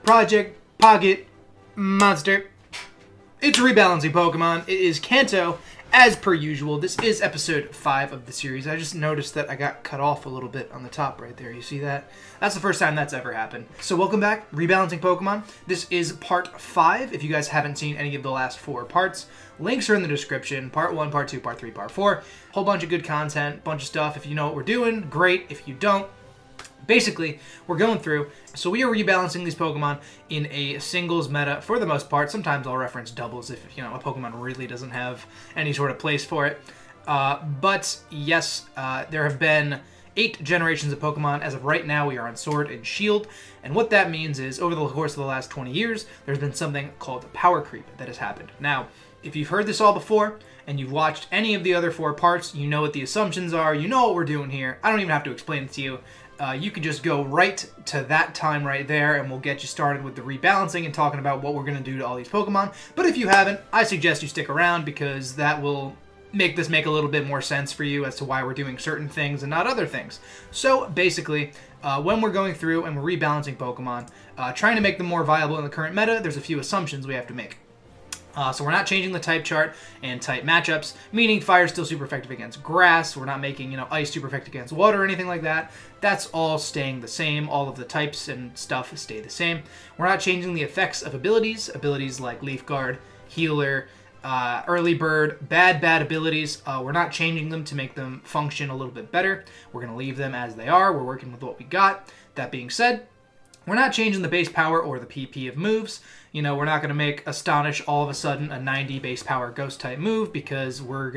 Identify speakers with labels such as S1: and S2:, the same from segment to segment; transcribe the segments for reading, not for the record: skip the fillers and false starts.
S1: Project Pocket Monster. It's a rebalancing Pokemon. It is Kanto, as per usual. This is episode 5 of the series. I just noticed that I got cut off a little bit on the top right there. You see that? That's the first time that's ever happened. So welcome back, rebalancing Pokemon. This is part 5. If you guys haven't seen any of the last 4 parts, links are in the description. Part 1, Part 2, Part 3, Part 4. Whole bunch of good content, bunch of stuff. If you know what we're doing, great. If you don't, basically, we're going through, so we are rebalancing these Pokemon in a singles meta for the most part. Sometimes I'll reference doubles if, you know, a Pokemon really doesn't have any sort of place for it. But yes, there have been 8 generations of Pokemon. As of right now, we are on Sword and Shield. And what that means is, over the course of the last 20 years, there's been something called power creep that has happened. Now, if you've heard this all before, and you've watched any of the other 4 parts, you know what the assumptions are, you know what we're doing here. I don't even have to explain it to you. You can just go right to that time right there, and we'll get you started with the rebalancing and talking about what we're going to do to all these Pokemon. But if you haven't, I suggest you stick around, because that will make this make a little bit more sense for you as to why we're doing certain things and not other things. So basically, when we're going through and we're rebalancing Pokemon, trying to make them more viable in the current meta, there's a few assumptions we have to make. So we're not changing the type chart and type matchups, meaning fire's still super effective against grass. We're not making, you know, ice super effective against water or anything like that. That's all staying the same. All of the types and stuff stay the same. We're not changing the effects of abilities. Abilities like Leaf Guard, Healer, Early Bird, bad abilities. We're not changing them to make them function a little bit better. We're going to leave them as they are. We're working with what we got. That being said, we're not changing the base power or the PP of moves. You know, we're not going to make Astonish all of a sudden a 90 base power ghost type move, because we're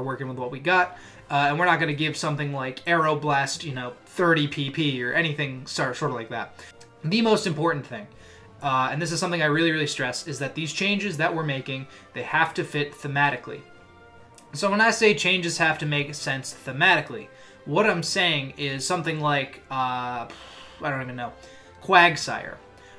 S1: working with what we got. And we're not going to give something like Aeroblast, you know, 30 PP or anything sort of like that. The most important thing, and this is something I really stress, is that these changes that we're making, they have to fit thematically. So when I say changes have to make sense thematically, what I'm saying is something like, I don't even know, Quagsire.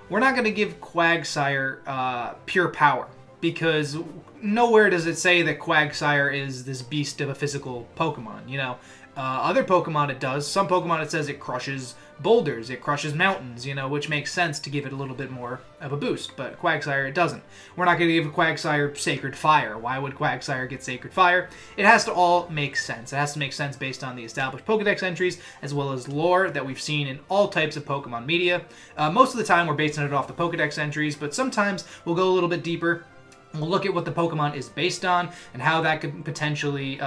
S1: We're not going to give Quagsire pure power, because nowhere does it say that Quagsire is this beast of a physical Pokemon, you know. Other Pokemon it does. Some Pokemon it says it crushes boulders, it crushes mountains, you know, which makes sense to give it a little bit more of a boost, but Quagsire it doesn't. We're not going to give Quagsire Sacred Fire. Why would Quagsire get Sacred Fire? It has to all make sense. It has to make sense based on the established Pokédex entries, as well as lore that we've seen in all types of Pokemon media. Most of the time we're basing it off the Pokédex entries, but sometimes we'll go a little bit deeper. We'll look at what the Pokemon is based on and how that could potentially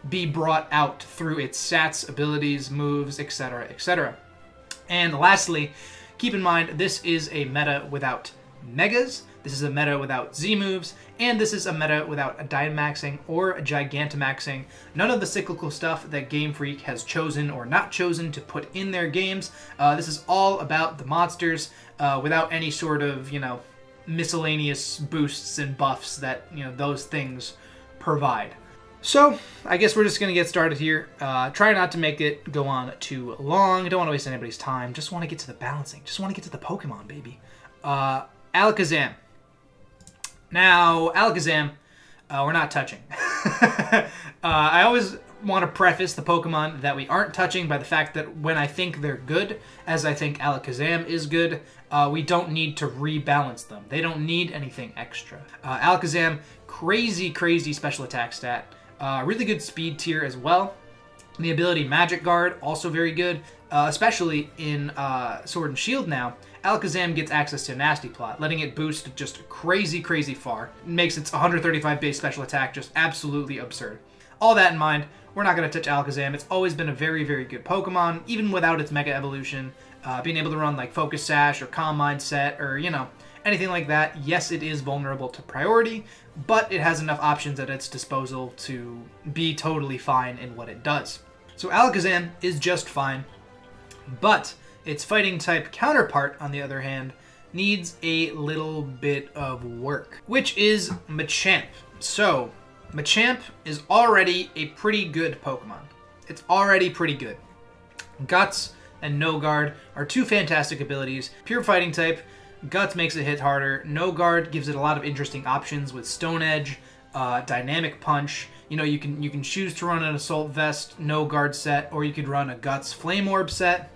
S1: be brought out through its stats, abilities, moves, etc., etc. And lastly, keep in mind, this is a meta without Megas, this is a meta without Z-moves, and this is a meta without a Dynamaxing or a Gigantamaxing. None of the cyclical stuff that Game Freak has chosen or not chosen to put in their games. This is all about the monsters without any sort of, you know, miscellaneous boosts and buffs that, you know, those things provide. So I guess we're just gonna get started here. Try not to make it go on too long. I don't want to waste anybody's time. Just want to get to the balancing. Just want to get to the Pokemon, baby. Alakazam. Now, Alakazam, we're not touching. I always want to preface the Pokemon that we aren't touching by the fact that when I think they're good, as I think Alakazam is good, we don't need to rebalance them. They don't need anything extra. Alakazam, crazy special attack stat. Really good speed tier as well. The ability Magic Guard, also very good. Especially in Sword and Shield now, Alakazam gets access to Nasty Plot, letting it boost just crazy far. It makes its 135 base special attack just absolutely absurd. All that in mind, we're not going to touch Alakazam. It's always been a very good Pokemon, even without its Mega Evolution. Being able to run like Focus Sash or Calm Mindset or, you know, anything like that. Yes, it is vulnerable to priority, but it has enough options at its disposal to be totally fine in what it does. So Alakazam is just fine, but its fighting type counterpart, on the other hand, needs a little bit of work, which is Machamp. So Machamp is already a pretty good Pokemon. It's already pretty good. Guts and No Guard are 2 fantastic abilities. Pure fighting type, Guts makes it hit harder. No Guard gives it a lot of interesting options with Stone Edge, Dynamic Punch. You know, you can choose to run an Assault Vest No Guard set, or you could run a Guts Flame Orb set.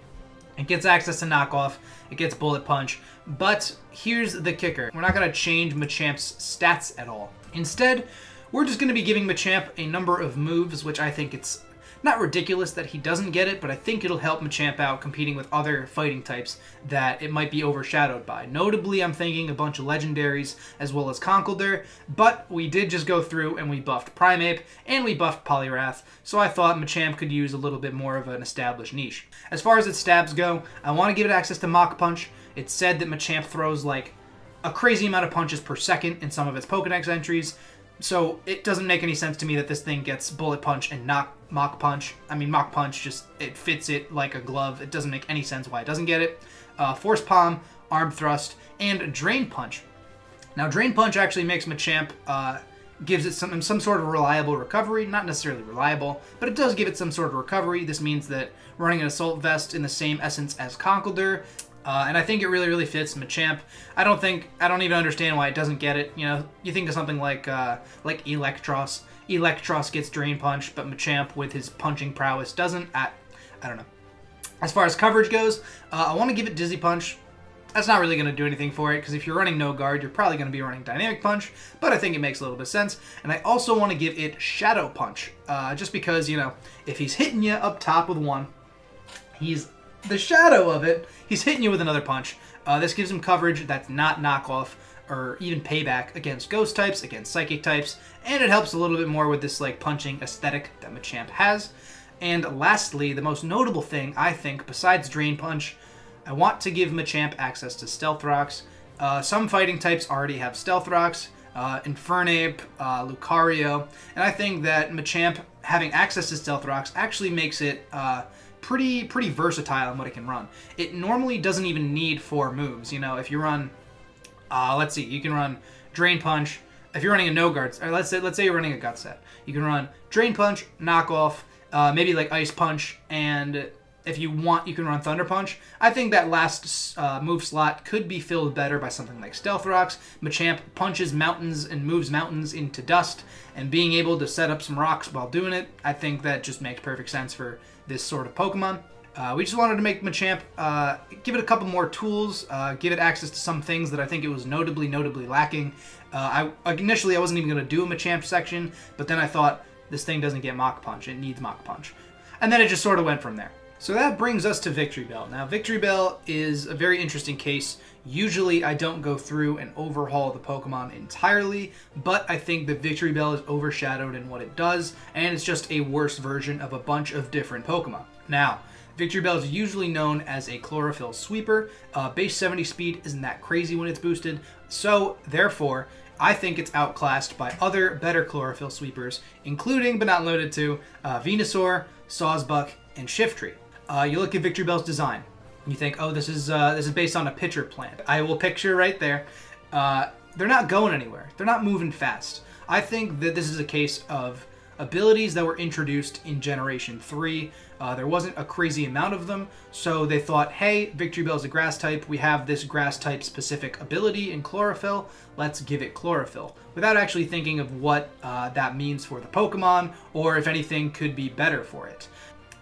S1: It gets access to knockoff, it gets bullet punch, but here's the kicker. We're not going to change Machamp's stats at all. Instead, we're just going to be giving Machamp a number of moves, which I think it's not ridiculous that he doesn't get it, but I think it'll help Machamp out competing with other fighting types that it might be overshadowed by. Notably, I'm thinking a bunch of legendaries as well as Conkeldurr, but we did just go through and we buffed Primeape and we buffed Poliwrath, so I thought Machamp could use a little bit more of an established niche. As far as its stabs go, I want to give it access to Mach Punch. It's said that Machamp throws like a crazy amount of punches per second in some of its Pokédex entries, so it doesn't make any sense to me that this thing gets Bullet Punch and Mach Punch. I mean, Mach Punch just, it fits it like a glove. It doesn't make any sense why it doesn't get it. Force Palm, Arm Thrust, and Drain Punch. Now, Drain Punch actually makes Machamp, gives it some sort of reliable recovery. Not necessarily reliable, but it does give it some sort of recovery. This means that running an Assault Vest in the same essence as Conkeldurr, and I think it really, really fits Machamp. I don't even understand why it doesn't get it. You know, you think of something like Electros. Electros gets Drain Punch, but Machamp with his punching prowess doesn't. I don't know. As far as coverage goes, I want to give it Dizzy Punch. That's not really going to do anything for it, because if you're running No Guard, you're probably going to be running Dynamic Punch, but I think it makes a little bit of sense. And I also want to give it Shadow Punch, just because, you know, if he's hitting you up top with one, he's the shadow of it, he's hitting you with another punch. This gives him coverage that's not knockoff or even payback against ghost types, against psychic types, and it helps a little bit more with this like punching aesthetic that Machamp has. And lastly, the most notable thing, I think, besides Drain Punch, I want to give Machamp access to Stealth Rocks. Some fighting types already have Stealth Rocks, Infernape, Lucario, and I think that Machamp having access to Stealth Rocks actually makes it pretty versatile in what it can run. It normally doesn't even need 4 moves. You know, if you run, let's see, you can run Drain Punch. If you're running a No Guard, or let's say you're running a Gut Set, you can run Drain Punch, Knockoff, maybe like Ice Punch, and if you want, you can run Thunder Punch. I think that last move slot could be filled better by something like Stealth Rocks. Machamp punches mountains and moves mountains into dust, and being able to set up some rocks while doing it, I think that just makes perfect sense for this sort of Pokemon. We just wanted to make Machamp, give it a couple more tools, give it access to some things that I think it was notably lacking. Initially, I wasn't even going to do a Machamp section, but then I thought, this thing doesn't get Mach Punch, it needs Mach Punch. And then it just sort of went from there. So that brings us to Victreebel. Now, Victreebel is a very interesting case. Usually, I don't go through and overhaul the Pokemon entirely, but I think that Victreebel is overshadowed in what it does, and it's just a worse version of a bunch of different Pokemon. Now, Victreebel is usually known as a Chlorophyll Sweeper. Base 70 speed isn't that crazy when it's boosted, so therefore, I think it's outclassed by other better Chlorophyll Sweepers, including, but not limited to, Venusaur, Sawsbuck, and Shiftry. You look at Victreebel's design, and you think, oh, this is based on a pitcher plant. I will picture right there. They're not going anywhere. They're not moving fast. I think that this is a case of abilities that were introduced in Generation 3. There wasn't a crazy amount of them, so they thought, hey, Victreebel is a grass type. We have this grass type specific ability in Chlorophyll. Let's give it Chlorophyll, without actually thinking of what that means for the Pokemon, or if anything could be better for it.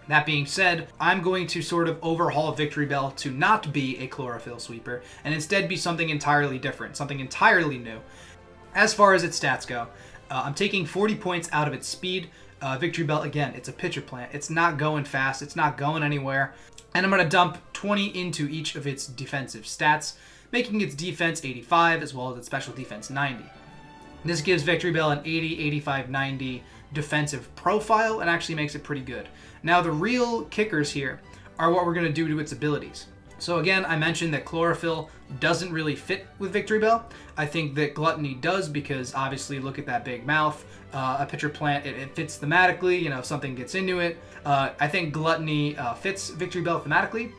S1: That being said, I'm going to sort of overhaul Victreebel to not be a Chlorophyll Sweeper, and instead be something entirely different, something entirely new. As far as its stats go, I'm taking 40 points out of its speed. Victreebel, again, it's a pitcher plant. It's not going fast. It's not going anywhere. And I'm going to dump 20 into each of its defensive stats, making its defense 85 as well as its special defense 90. This gives Victreebel an 80, 85, 90 defensive profile and actually makes it pretty good. Now, the real kickers here are what we're going to do to its abilities. So again, I mentioned that Chlorophyll doesn't really fit with Victreebel. I think that Gluttony does, because obviously look at that big mouth. A pitcher plant, it fits thematically, you know, if something gets into it. I think Gluttony fits Victreebel thematically,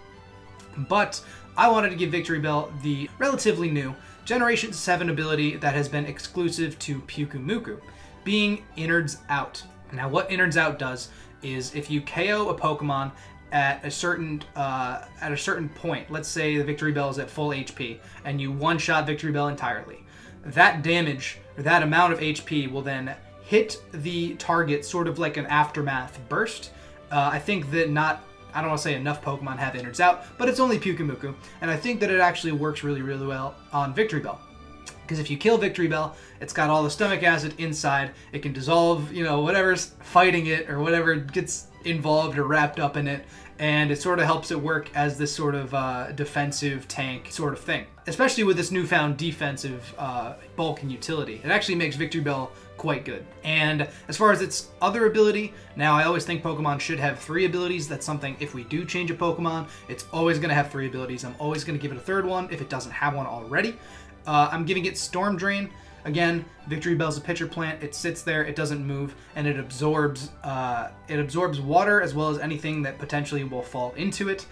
S1: but I wanted to give Victreebel the relatively new Generation 7 ability that has been exclusive to Pyukumuku, being Innards Out. Now, what Innards Out does is if you KO a Pokemon at a certain point, let's say the Victreebel is at full HP, and you one-shot Victreebel entirely, that damage, or that amount of HP, will then hit the target sort of like an aftermath burst. I think that I don't want to say enough Pokemon have innards out, but it's only Pyukumuku, and I think that it actually works really, really well on Victreebel. Because if you kill Victreebel, it's got all the stomach acid inside. It can dissolve, you know, whatever's fighting it or whatever gets involved or wrapped up in it. And it sort of helps it work as this sort of defensive tank sort of thing. Especially with this newfound defensive bulk and utility. It actually makes Victreebel quite good. And as far as its other ability, now I always think Pokemon should have 3 abilities. That's something, if we do change a Pokemon, it's always going to have 3 abilities. I'm always going to give it a third one if it doesn't have one already. I'm giving it Storm Drain. Again, Victreebel's a pitcher plant. It sits there, it doesn't move, and it absorbs water as well as anything that potentially will fall into it.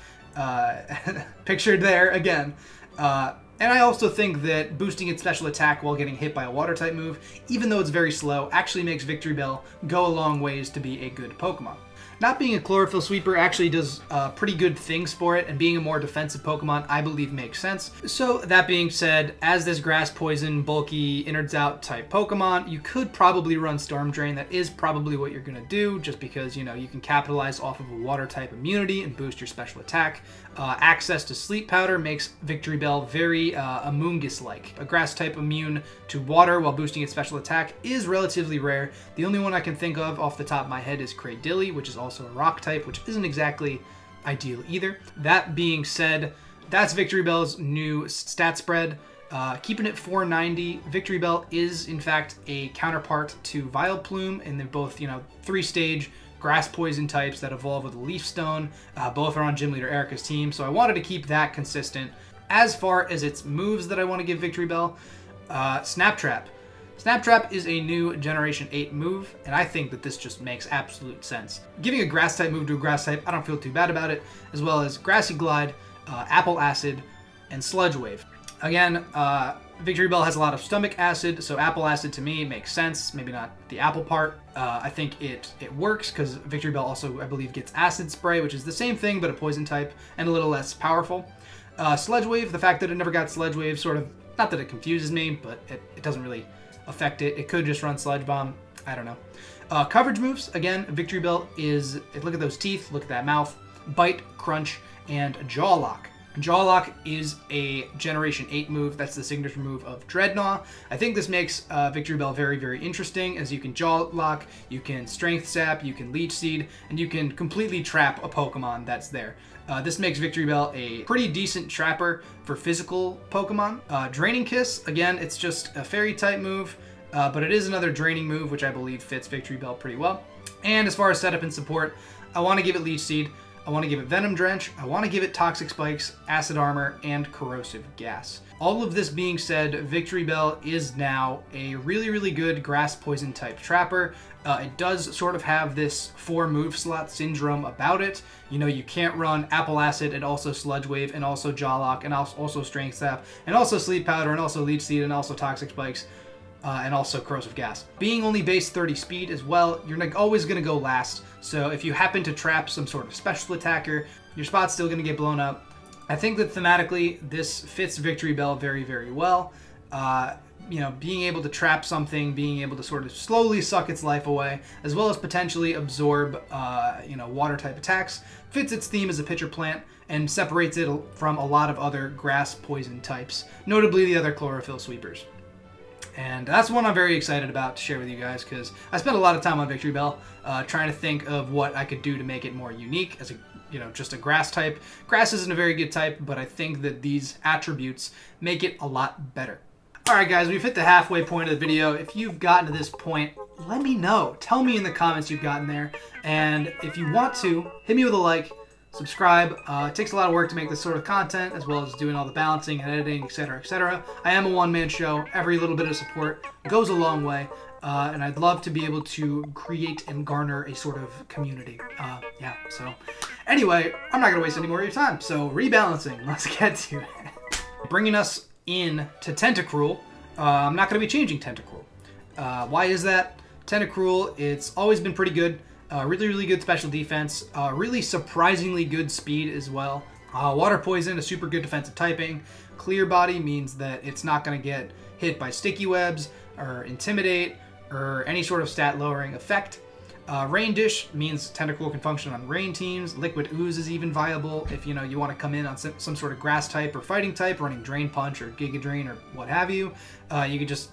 S1: Pictured there again. And I also think that boosting its special attack while getting hit by a water type move, even though it's very slow, actually makes Victreebel go a long ways to be a good Pokemon. Not being a Chlorophyll Sweeper actually does pretty good things for it, and being a more defensive Pokemon, I believe, makes sense. So that being said, as this Grass Poison, bulky, innards out type Pokemon, you could probably run Storm Drain. That is probably what you're going to do, just because, you know, you can capitalize off of a water type immunity and boost your special attack. Access to Sleep Powder makes Victreebel very Amoonguss-like. A grass type immune to water while boosting its special attack is relatively rare. The only one I can think of off the top of my head is Cradilly, which is also a rock type, which isn't exactly ideal either. That being said, that's Victreebel's new stat spread. Keeping it 490, Victreebel is in fact a counterpart to Vileplume, and they're both, you know, 3-stage grass poison types that evolve with a Leaf Stone. Both are on Gym Leader Erica's team, so I wanted to keep that consistent. As far as its moves that I want to give Victreebel, Snap Trap. Snap Trap is a new Generation 8 move, and I think that this just makes absolute sense. Giving a grass type move to a grass type, I don't feel too bad about it, as well as Grassy Glide, Apple Acid, and Sludge Wave. Again, Victreebel has a lot of stomach acid, so Apple Acid to me makes sense, maybe not the apple part. I think it works because Victreebel also, I believe, gets Acid Spray, which is the same thing but a poison type and a little less powerful. Sludge Wave, the fact that it never got Sludge Wave sort of, not that it confuses me, but it doesn't really affect it. It could just run Sludge Bomb. I don't know. Coverage moves, again, Victreebel is, look at those teeth, look at that mouth, Bite, Crunch, and Jaw Lock. Jaw Lock is a Generation 8 move. That's the signature move of Dreadnought. I think this makes Victreebel very, very interesting, as you can Jaw Lock, you can Strength Sap, you can Leech Seed, and you can completely trap a Pokemon that's there. This makes Victreebel a pretty decent trapper for physical Pokemon. Draining Kiss, again, it's just a Fairy type move, but it is another draining move, which I believe fits Victreebel pretty well. And as far as setup and support, I want to give it Leech Seed. I want to give it Venom Drench, I want to give it Toxic Spikes, Acid Armor, and Corrosive Gas. All of this being said, Victreebel is now a really, really good Grass Poison type trapper. It does sort of have this 4 move slot syndrome about it. You know, you can't run Apple Acid and also Sludge Wave and also Jaw Lock and also Strength Sap and also Sleep Powder and also Leech Seed and also Toxic Spikes. And also Corrosive Gas. Being only base 30 speed as well, you're always going to go last. So if you happen to trap some sort of special attacker, your spot's still going to get blown up. I think that thematically, this fits Victreebel very, very well. You know, being able to trap something, being able to sort of slowly suck its life away, as well as potentially absorb, you know, water type attacks, fits its theme as a pitcher plant, and separates it from a lot of other grass poison types, notably the other Chlorophyll Sweepers. And that's one I'm very excited about to share with you guys, because I spent a lot of time on Victreebel trying to think of what I could do to make it more unique as a, you know, just a grass type. Grass isn't a very good type, but I think that these attributes make it a lot better. Alright guys, we've hit the halfway point of the video. If you've gotten to this point, let me know. Tell me in the comments you've gotten there. And if you want to, hit me with a like. Subscribe. It takes a lot of work to make this sort of content, as well as doing all the balancing and editing, etc., etc. I am a one-man show. Every little bit of support goes a long way, and I'd love to be able to create and garner a sort of community. Yeah, so anyway, I'm not going to waste any more of your time, so rebalancing. Let's get to it. Bringing us in to Tentacruel. I'm not going to be changing Tentacruel. Why is that? Tentacruel, it's always been pretty good. Really, really good special defense. Really surprisingly good speed as well. Water Poison, a super good defensive typing. Clear Body means that it's not going to get hit by Sticky Webs or Intimidate or any sort of stat lowering effect. Rain Dish means Tentacruel can function on rain teams. Liquid Ooze is even viable if you want to come in on some sort of grass type or fighting type, running Drain Punch or Giga Drain or what have you. You could just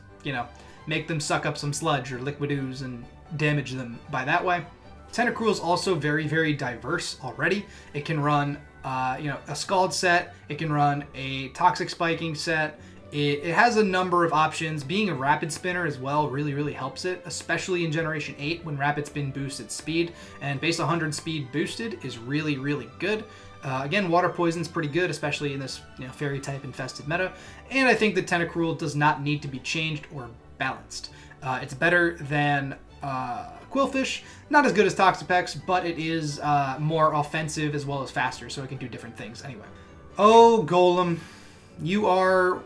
S1: make them suck up some sludge or liquid ooze and damage them by that way. Tentacruel is also very, very diverse already. It can run a Scald set. It can run a Toxic Spiking set. It has a number of options. Being a Rapid Spinner as well really, really helps it, especially in Generation 8 when Rapid Spin boosts its speed. And base 100 speed boosted is really, really good. Again, Water Poison's pretty good, especially in this Fairy type infested meta. And I think that Tentacruel does not need to be changed or balanced. It's better than Quillfish, not as good as Toxapex, but it is more offensive as well as faster, so it can do different things anyway. Oh, Golem, you are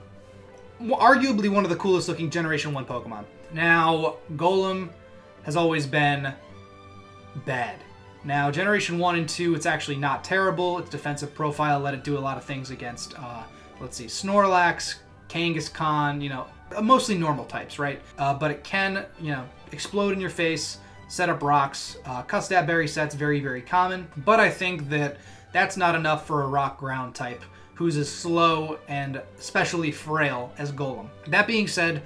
S1: arguably one of the coolest looking Generation 1 Pokemon. Now, Golem has always been bad. Now, Generation 1 and 2, it's actually not terrible. Its defensive profile let it do a lot of things against, let's see, Snorlax, Kangaskhan, mostly normal types, right? But it can, explode in your face, set up rocks. Custap Berry set's very, very common, but I think that that's not enough for a rock ground type who's as slow and especially frail as Golem. That being said,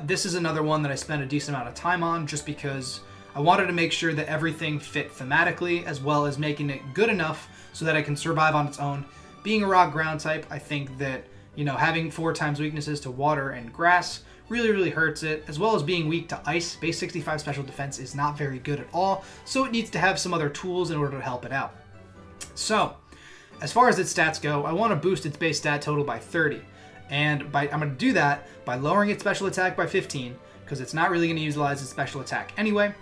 S1: this is another one that I spent a decent amount of time on just because I wanted to make sure that everything fit thematically as well as making it good enough so that it can survive on its own. Being a rock ground type, I think that, having 4 times weaknesses to water and grass really, really hurts it, as well as being weak to ice. Base 65 special defense is not very good at all, so it needs to have some other tools in order to help it out. So, as far as its stats go, I want to boost its base stat total by 30. And I'm going to do that by lowering its special attack by 15, because it's not really going to utilize its special attack anyway.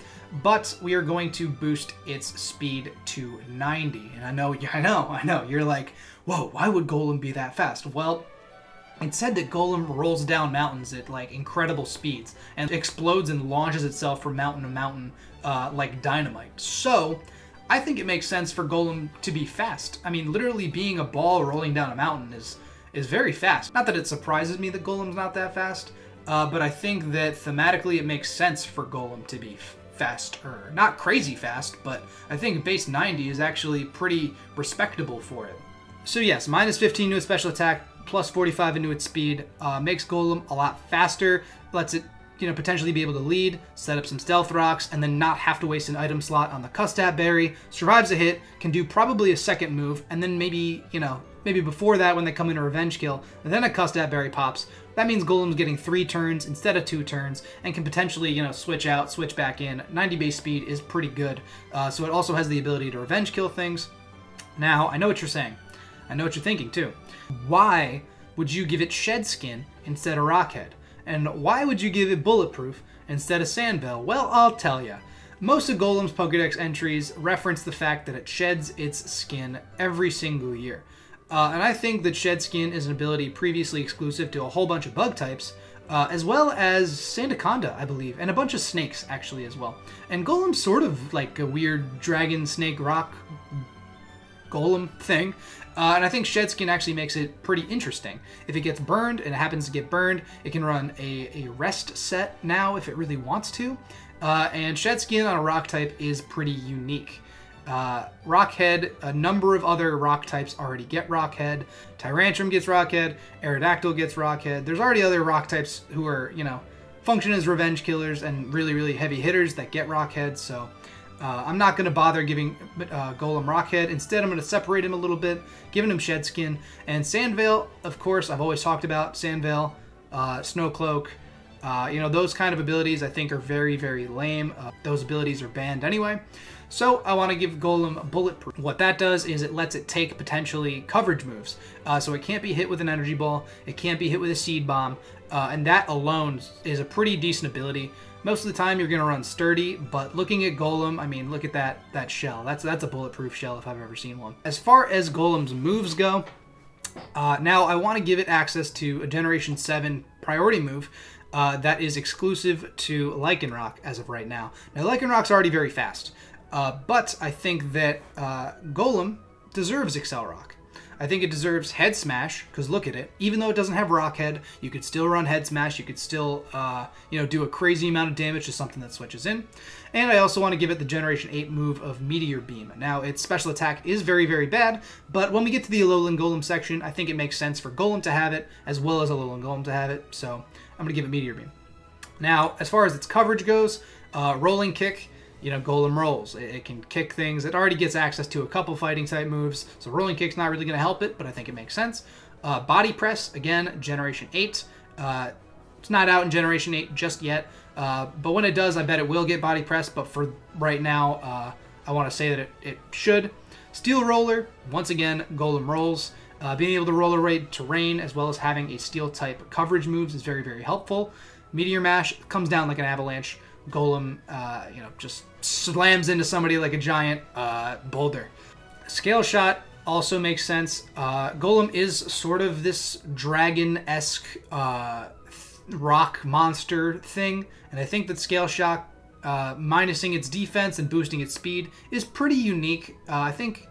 S1: But we are going to boost its speed to 90. And I know. You're like, whoa, why would Golem be that fast? Well, it said that Golem rolls down mountains at incredible speeds and explodes and launches itself from mountain to mountain like dynamite. So I think it makes sense for Golem to be fast. I mean, literally being a ball rolling down a mountain is very fast. Not that it surprises me that Golem's not that fast, but I think that thematically it makes sense for Golem to be faster. Not crazy fast, but I think base 90 is actually pretty respectable for it. So yes, minus 15 to its special attack, plus 45 into its speed, makes Golem a lot faster, lets it potentially be able to lead, set up some stealth rocks, and then not have to waste an item slot on the Custap Berry, survives a hit, can do probably a second move, and then maybe before that when they come in a revenge kill, and then a Custap Berry pops. That means Golem's getting 3 turns instead of 2 turns, and can potentially, switch out, switch back in. 90 base speed is pretty good, so it also has the ability to revenge kill things. Now, I know what you're saying. I know what you're thinking, too. Why would you give it Shed Skin instead of Rockhead? And why would you give it Bulletproof instead of Sandveil? Well, I'll tell ya. Most of Golem's Pokédex entries reference the fact that it sheds its skin every single year. And I think that Shed Skin is an ability previously exclusive to a whole bunch of bug types, as well as Sandaconda, I believe, and a bunch of snakes, actually, as well. And Golem's sort of like a weird dragon, snake, rock Golem thing. And I think Shed Skin actually makes it pretty interesting. If it gets burned, and it happens to get burned, it can run a rest set now if it really wants to. And Shed Skin on a rock type is pretty unique. Rockhead, a number of other rock types already get Rockhead. Tyrantrum gets Rockhead. Aerodactyl gets Rockhead. There's already other rock types who are, function as revenge killers and really, really heavy hitters that get Rockhead, so I'm not going to bother giving Golem Rockhead. Instead, I'm going to separate him a little bit, giving him Shed Skin. And Sandveil, of course, I've always talked about Sandveil, Snowcloak. Those kind of abilities I think are very, very lame. Those abilities are banned anyway. So I want to give Golem Bulletproof. What that does is it lets it take potentially coverage moves. So it can't be hit with an Energy Ball. It can't be hit with a Seed Bomb. And that alone is a pretty decent ability. Most of the time you're going to run Sturdy, but looking at Golem, I mean, look at that shell. That's a bulletproof shell if I've ever seen one. As far as Golem's moves go, now I want to give it access to a Generation 7 priority move that is exclusive to Lycanroc as of right now. Now, Lycanroc's already very fast, but I think that Golem deserves Accelerock. I think it deserves Head Smash, because look at it. Even though it doesn't have Rock Head, you could still run Head Smash. You could still, do a crazy amount of damage to something that switches in. And I also want to give it the Generation 8 move of Meteor Beam. Now, its special attack is very, very bad, but when we get to the Alolan Golem section, I think it makes sense for Golem to have it, as well as Alolan Golem to have it, so I'm going to give it Meteor Beam. Now, as far as its coverage goes, Rolling Kick, Golem rolls. It can kick things. It already gets access to a couple fighting type moves, so Rolling Kick's not really going to help it, but I think it makes sense. Body Press, again, Generation 8. It's not out in Generation 8 just yet, but when it does, I bet it will get Body Press, but for right now, I want to say that it should. Steel Roller, once again, Golem rolls. Being able to roller raid terrain, as well as having a Steel type coverage moves is very, very helpful. Meteor Mash comes down like an avalanche. Golem, just slams into somebody like a giant boulder. Scale Shot also makes sense. Golem is sort of this dragon-esque rock monster thing, and I think that Scale Shot, minusing its defense and boosting its speed, is pretty unique. I think,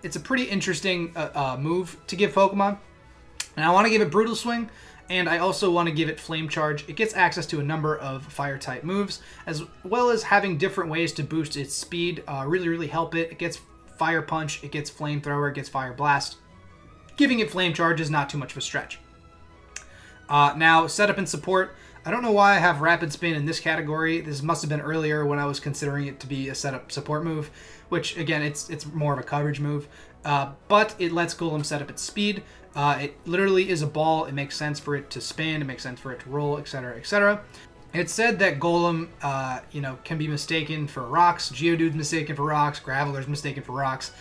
S1: it's a pretty interesting move to give Pokemon. And I want to give it Brutal Swing, and I also want to give it Flame Charge. It gets access to a number of fire-type moves, as well as having different ways to boost its speed. Really, really help it. It gets Fire Punch, it gets Flamethrower, it gets Fire Blast. Giving it Flame Charge is not too much of a stretch. Now, setup and support. I don't know why I have Rapid Spin in this category. This must have been earlier when I was considering it to be a setup support move, which, again, it's more of a coverage move. But it lets Golem set up its speed. It literally is a ball. It makes sense for it to spin. It makes sense for it to roll, etc., etc. It's said that Golem, can be mistaken for rocks. Geodude's mistaken for rocks. Graveler's mistaken for rocks.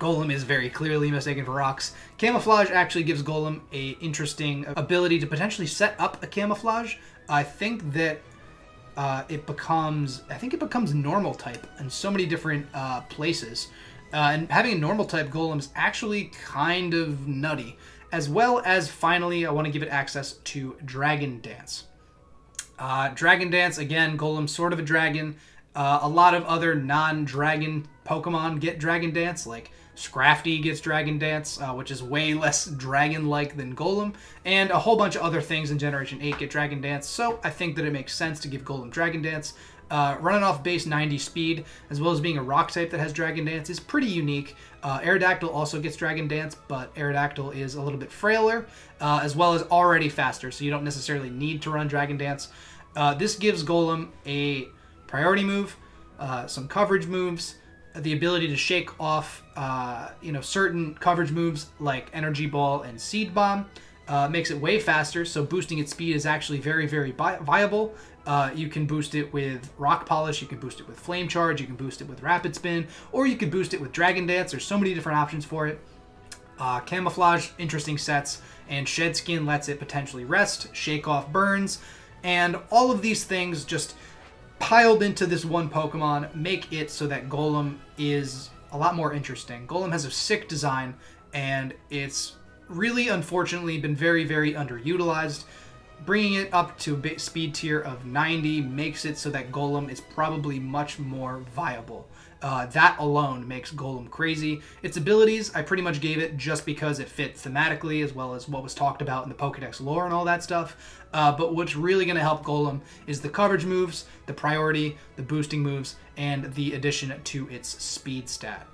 S1: Golem is very clearly mistaken for rocks. Camouflage actually gives Golem a interesting ability to potentially set up a camouflage. I think that it becomes normal type in so many different places. And having a normal type Golem is actually kind of nutty. As well as, finally, I want to give it access to Dragon Dance. Dragon Dance, again, Golem's sort of a dragon. A lot of other non-dragon Pokemon get Dragon Dance, like Scrafty gets Dragon Dance, which is way less dragon-like than Golem, and a whole bunch of other things in Generation 8 get Dragon Dance, so I think that it makes sense to give Golem Dragon Dance. Running off base 90 speed, as well as being a rock type that has Dragon Dance, is pretty unique. Aerodactyl also gets Dragon Dance, but Aerodactyl is a little bit frailer, as well as already faster, so you don't necessarily need to run Dragon Dance. This gives Golem a priority move, some coverage moves, the ability to shake off certain coverage moves like Energy Ball and Seed Bomb. Makes it way faster, so boosting its speed is actually very, very viable. You can boost it with Rock Polish, you can boost it with Flame Charge, you can boost it with Rapid Spin, or you could boost it with Dragon Dance. There's so many different options for it. Camouflage, interesting sets, and Shed Skin lets it potentially rest, shake off burns, and all of these things just piled into this one Pokemon make it so that Golem is a lot more interesting. Golem has a sick design, and it's really, unfortunately, been very, very underutilized. Bringing it up to a speed tier of 90 makes it so that Golem is probably much more viable. That alone makes Golem crazy. Its abilities, I pretty much gave it just because it fit thematically, as well as what was talked about in the Pokédex lore and all that stuff. But what's really going to help Golem is the coverage moves, the priority, the boosting moves, and the addition to its speed stat.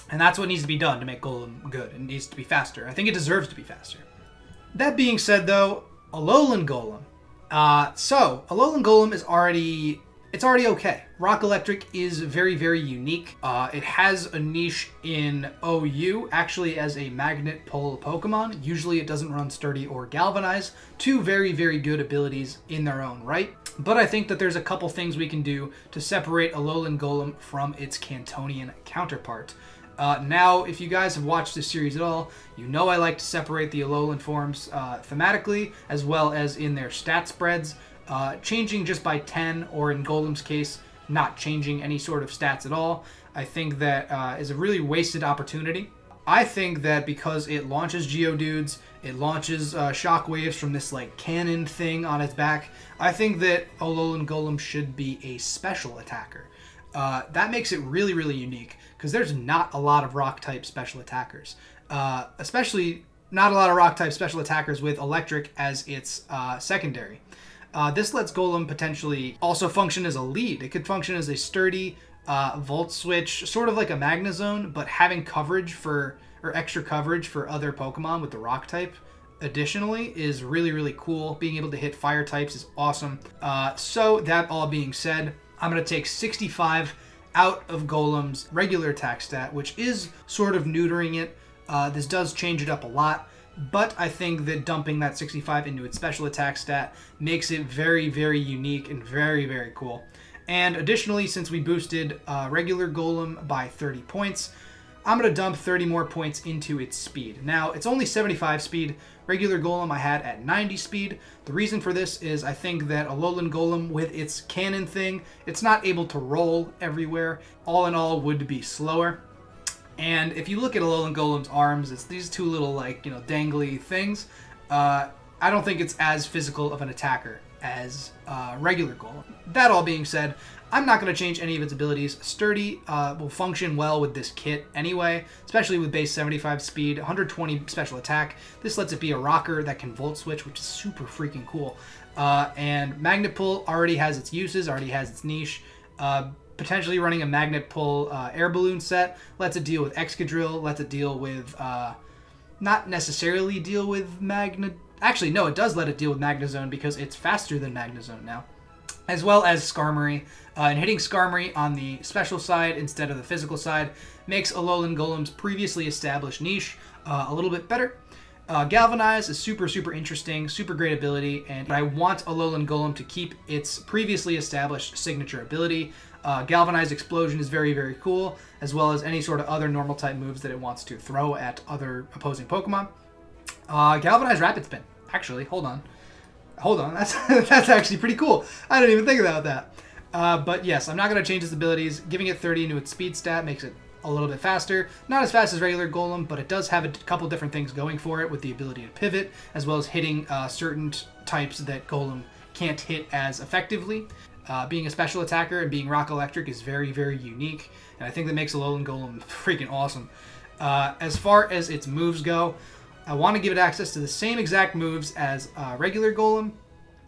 S1: And that's what needs to be done to make Golem good. It needs to be faster. I think it deserves to be faster. That being said, though, Alolan Golem. Alolan Golem is already okay. Rock Electric is very, very unique. It has a niche in OU, actually as a magnet pole Pokemon. Usually it doesn't run Sturdy or Galvanize. Two very, very good abilities in their own right. But I think that there's a couple things we can do to separate Alolan Golem from its Cantonian counterpart. Now, if you guys have watched this series at all, you know I like to separate the Alolan forms thematically, as well as in their stat spreads. Changing just by 10, or in Golem's case, not changing any sort of stats at all, I think that is a really wasted opportunity. I think that because it launches Geodudes, it launches Shockwaves from this like cannon thing on its back, I think that Alolan Golem should be a special attacker. That makes it really, really unique, because there's not a lot of rock-type special attackers. especially not a lot of rock type special attackers with electric as its secondary. This lets Golem potentially also function as a lead. It could function as a sturdy Volt Switch, sort of like a Magnezone, but having coverage for, or extra coverage for other Pokemon with the rock type additionally is really, really cool. Being able to hit fire types is awesome. So that all being said, I'm going to take 65 out of Golem's regular attack stat, which is sort of neutering it. This does change it up a lot, but I think that dumping that 65 into its special attack stat makes it very, very unique and very, very cool. And additionally, since we boosted regular Golem by 30 points, I'm going to dump 30 more points into its speed. Now, it's only 75 speed. Regular Golem I had at 90 speed. The reason for this is I think that Alolan Golem, with its cannon thing, it's not able to roll everywhere. All in all, would be slower. And if you look at Alolan Golem's arms, it's these two little, like, dangly things. I don't think it's as physical of an attacker as regular Golem. That all being said, I'm not going to change any of its abilities. Sturdy will function well with this kit anyway, especially with base 75 speed, 120 special attack. This lets it be a rocker that can Volt Switch, which is super freaking cool. And Magnet Pull already has its uses, already has its niche. Potentially running a Magnet Pull air balloon set lets it deal with Excadrill, lets it deal with, not necessarily deal with Magnet. Actually, no, it does let it deal with Magnezone because it's faster than Magnezone now. As well as Skarmory. And hitting Skarmory on the special side instead of the physical side makes Alolan Golem's previously established niche a little bit better. Galvanize is super, super interesting, super great ability, and I want Alolan Golem to keep its previously established signature ability. Galvanize Explosion is very, very cool, as well as any sort of other normal type moves that it wants to throw at other opposing Pokemon. Galvanize Rapid Spin. Actually, hold on, that's that's actually pretty cool. I didn't even think about that. But yes, I'm not going to change its abilities. Giving it 30 into its speed stat makes it a little bit faster. Not as fast as regular Golem, but it does have a couple different things going for it with the ability to pivot, as well as hitting certain types that Golem can't hit as effectively. Being a special attacker and being Rock Electric is very, very unique, and I think that makes Alolan Golem freaking awesome. As far as its moves go, I want to give it access to the same exact moves as regular Golem.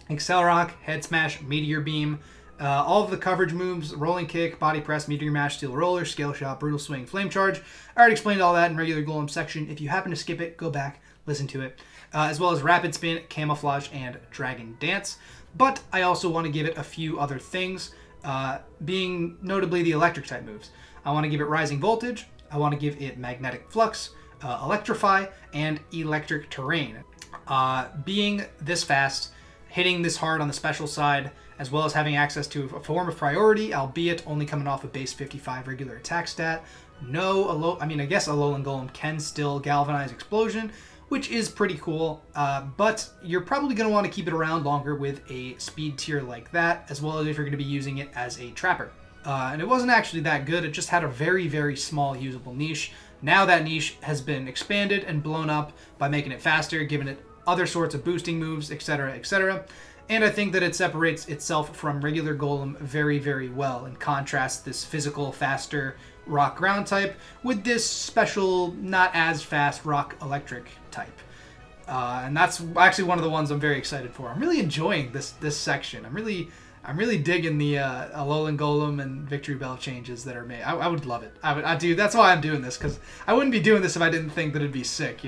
S1: Excel Rock, Head Smash, Meteor Beam, all of the coverage moves, Rolling Kick, Body Press, Meteor Mash, Steel Roller, Scale Shot, Brutal Swing, Flame Charge. I already explained all that in regular Golem section. If you happen to skip it, go back, listen to it. As well as Rapid Spin, Camouflage, and Dragon Dance. But I also want to give it a few other things, being notably the electric type moves. I want to give it Rising Voltage, I want to give it Magnetic Flux, Electrify, and Electric Terrain. Being this fast, hitting this hard on the special side, as well as having access to a form of priority, albeit only coming off a base 55 regular attack stat. I guess Alolan Golem can still Galvanize Explosion, which is pretty cool, but you're probably going to want to keep it around longer with a speed tier like that, as well as if you're going to be using it as a trapper. And it wasn't actually that good, it just had a very, very small usable niche. Now that niche has been expanded and blown up by making it faster, giving it other sorts of boosting moves, etc., etc. And I think that it separates itself from regular Golem very, very well, and contrasts this physical, faster rock ground type with this special, not as fast rock electric type. And that's actually one of the ones I'm very excited for. I'm really enjoying this section. I'm really digging the Alolan Golem and Victreebel changes that are made. I would love it. I do. That's why I'm doing this, because I wouldn't be doing this if I didn't think that it'd be sick,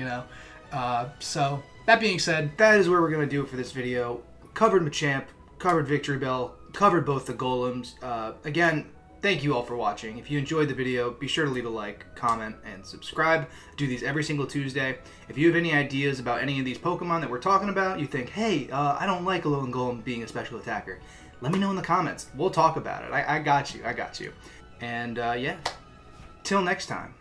S1: So that being said, that is where we're going to do it for this video. Covered Machamp, covered Victreebel, covered both the Golems. Again, thank you all for watching. If you enjoyed the video, be sure to leave a like, comment, and subscribe. I do these every single Tuesday. If you have any ideas about any of these Pokemon that we're talking about, you think, hey, I don't like Alolan Golem being a special attacker, let me know in the comments. We'll talk about it. I got you. And yeah, till next time.